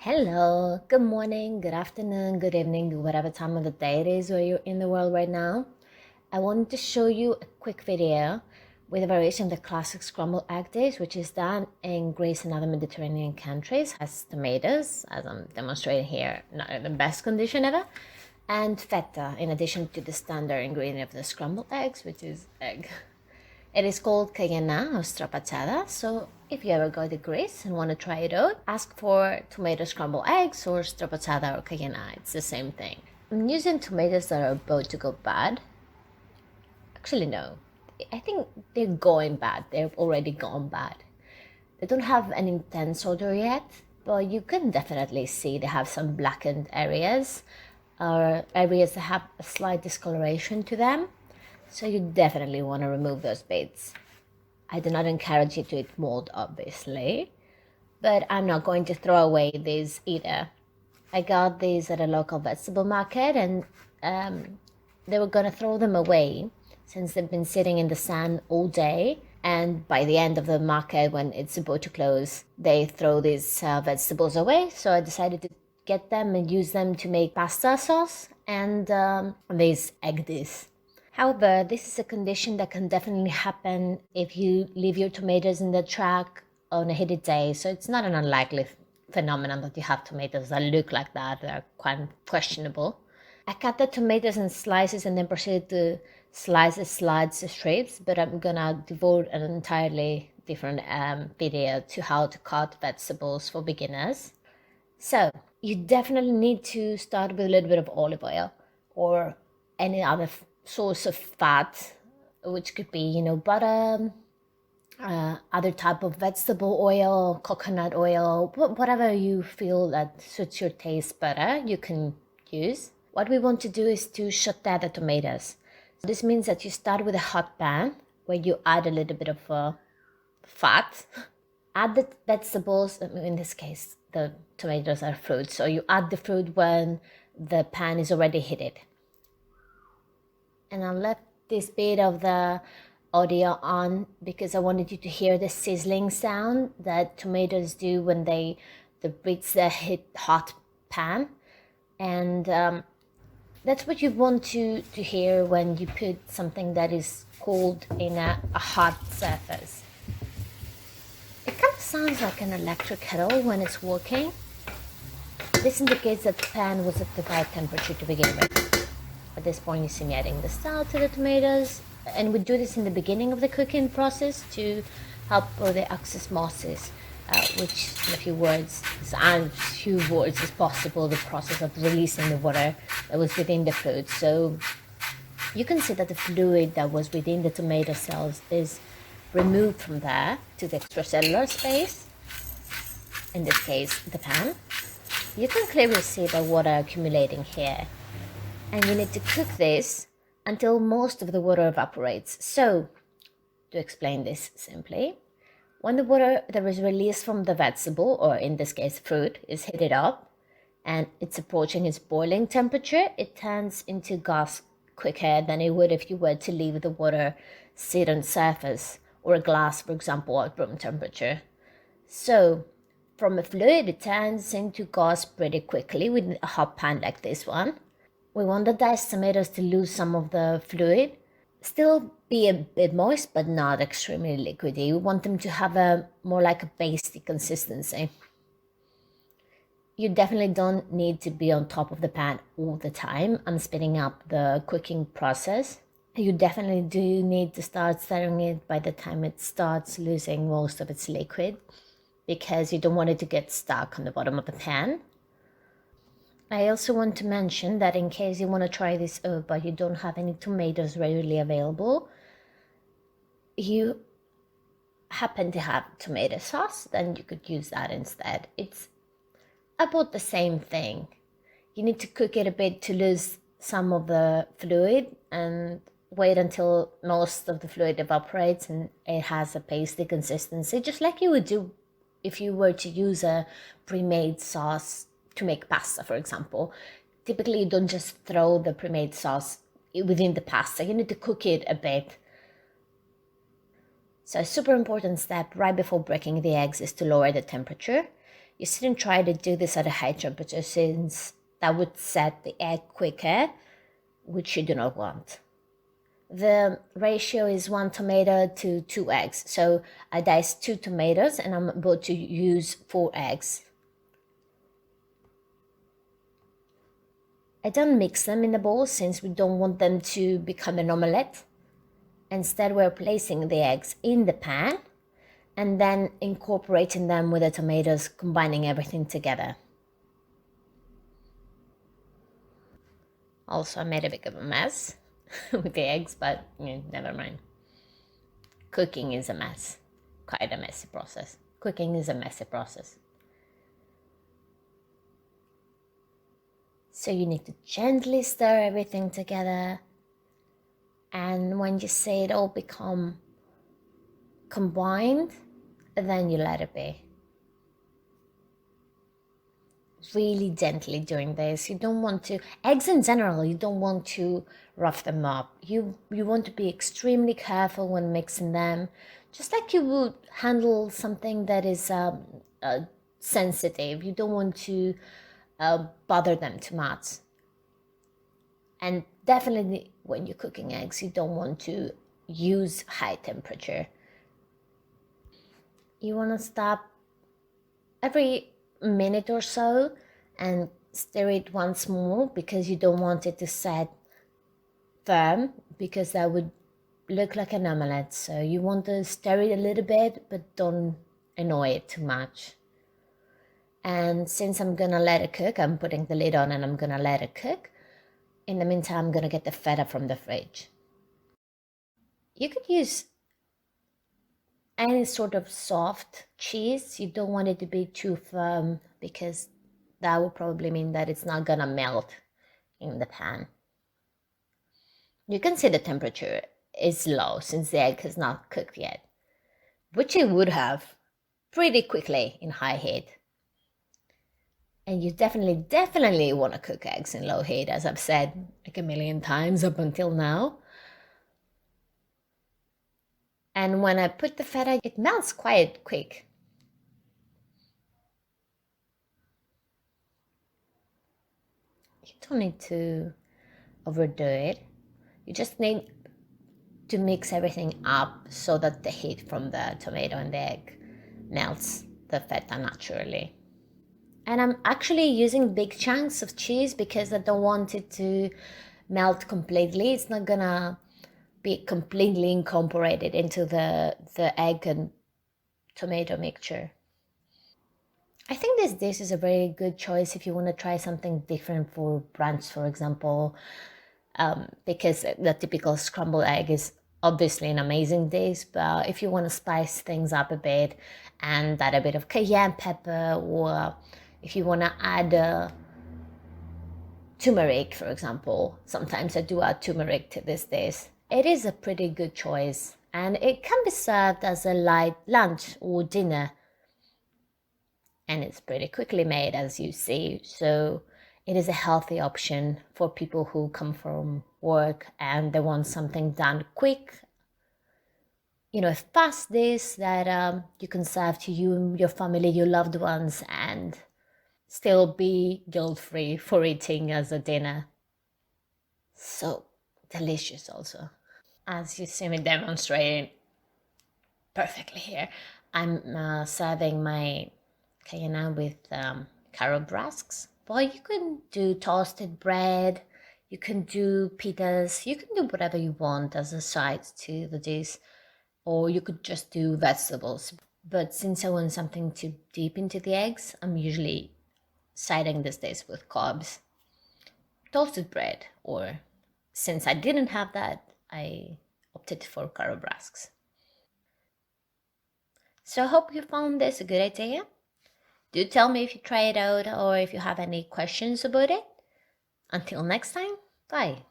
Hello, good morning, good afternoon, good evening, whatever time of the day it is where you're in the world right now. I wanted to show you a quick video with a variation of the classic scrambled egg dish, which is done in Greece and other Mediterranean countries, has tomatoes, as I'm demonstrating here, not in the best condition ever, and feta, in addition to the standard ingredient of the scrambled eggs, which is egg. It is called kagiana or strapatsada, so if you ever go to Greece and want to try it out, ask for tomato scrambled eggs or strapatsada or kagiana. It's the same thing. I'm using tomatoes that are about to go bad. Actually, no. I think they're going bad. They've already gone bad. They don't have an intense odor yet, but you can definitely see they have some blackened areas or areas that have a slight discoloration to them. So you definitely want to remove those bits. I do not encourage you to eat mold, obviously, but I'm not going to throw away these either. I got these at a local vegetable market and they were going to throw them away since they've been sitting in the sun all day. And by the end of the market, when it's about to close, they throw these vegetables away. So I decided to get them and use them to make pasta sauce and these egg dish. However, this is a condition that can definitely happen if you leave your tomatoes in the truck on a heated day. So it's not an unlikely phenomenon that you have tomatoes that look like that. They're quite questionable. I cut the tomatoes in slices and then proceeded to slice the strips, but I'm gonna devote an entirely different video to how to cut vegetables for beginners. So you definitely need to start with a little bit of olive oil or any other source of fat, which could be, butter, other type of vegetable oil, coconut oil, whatever you feel that suits your taste better, you can use. What we want to do is to saute the tomatoes. This means that you start with a hot pan where you add a little bit of fat, add the vegetables, in this case, the tomatoes are fruit, so you add the fruit when the pan is already heated. And I left this bit of the audio on because I wanted you to hear the sizzling sound that tomatoes do when they reach the hot pan. And that's what you want to hear when you put something that is cold in a hot surface. It kind of sounds like an electric kettle when it's working. This indicates that the pan was at the right temperature to begin with. At this point, you see me adding the salt to the tomatoes, and we do this in the beginning of the cooking process to help with the excess mosses, which in a few words, is possible, the process of releasing the water that was within the food. So you can see that the fluid that was within the tomato cells is removed from there to the extracellular space, in this case, the pan. You can clearly see the water accumulating here. And you need to cook this until most of the water evaporates. So, to explain this simply, when the water that is released from the vegetable, or in this case fruit, is heated up and it's approaching its boiling temperature, it turns into gas quicker than it would if you were to leave the water sit on surface or a glass, for example, at room temperature. So, from a fluid, it turns into gas pretty quickly with a hot pan like this one. We want the diced tomatoes to lose some of the fluid, still be a bit moist, but not extremely liquidy. We want them to have a more like a pasty consistency. You definitely don't need to be on top of the pan all the time and speeding up the cooking process. You definitely do need to start stirring it by the time it starts losing most of its liquid, because you don't want it to get stuck on the bottom of the pan. I also want to mention that in case you want to try this out but you don't have any tomatoes readily available, you happen to have tomato sauce, then you could use that instead. It's about the same thing. You need to cook it a bit to lose some of the fluid and wait until most of the fluid evaporates and it has a pasty consistency, just like you would do if you were to use a pre-made sauce to make pasta, for example. Typically, you don't just throw the pre-made sauce within the pasta. You need to cook it a bit. So a super important step right before breaking the eggs is to lower the temperature. You shouldn't try to do this at a high temperature since that would set the egg quicker, which you do not want. The ratio is 1 tomato to 2 eggs. So I diced 2 tomatoes and I'm about to use 4 eggs. I don't mix them in the bowl since we don't want them to become an omelette. Instead, we're placing the eggs in the pan and then incorporating them with the tomatoes, combining everything together. Also, I made a bit of a mess with the eggs, but never mind. Cooking is a mess. Quite a messy process. Cooking is a messy process. So you need to gently stir everything together. And when you see it all become combined, then you let it be. Really gently doing this. You don't want to, eggs in general, you don't want to rough them up. You want to be extremely careful when mixing them, just like you would handle something that is sensitive. You don't want to bother them too much. And definitely when you're cooking eggs, you don't want to use high temperature. You want to stop every minute or so and stir it once more because you don't want it to set firm, because that would look like an omelette. So you want to stir it a little bit, but don't annoy it too much. And since I'm gonna let it cook, I'm putting the lid on and I'm gonna let it cook. In the meantime, I'm gonna get the feta from the fridge. You could use any sort of soft cheese. You don't want it to be too firm because that would probably mean that it's not gonna melt in the pan. You can see the temperature is low since the egg has not cooked yet, which it would have pretty quickly in high heat. And you definitely want to cook eggs in low heat, as I've said like a million times up until now. And when I put the feta, it melts quite quick. You don't need to overdo it. You just need to mix everything up so that the heat from the tomato and the egg melts the feta naturally. And I'm actually using big chunks of cheese because I don't want it to melt completely. It's not gonna be completely incorporated into the egg and tomato mixture. I think this dish is a very good choice if you want to try something different for brunch, for example, because the typical scrambled egg is obviously an amazing dish, but if you want to spice things up a bit and add a bit of cayenne pepper, or if you want to add turmeric, for example, sometimes I do add turmeric to this dish. It is a pretty good choice, and it can be served as a light lunch or dinner. And it's pretty quickly made, as you see, so it is a healthy option for people who come from work and they want something done quick. A fast dish that you can serve to you, your family, your loved ones, and still be guilt-free for eating as a dinner. So delicious also. As you see me demonstrating perfectly here, I'm serving my kagiana with carrot rusks. But you can do toasted bread, you can do pitas, you can do whatever you want as a side to the dish, or you could just do vegetables. But since I want something to dip into the eggs, I'm usually siding this dish with carbs, toasted bread, or since I didn't have that, I opted for carrot rusks. So I hope you found this a good idea. Do tell me if you try it out or if you have any questions about it. Until next time, bye.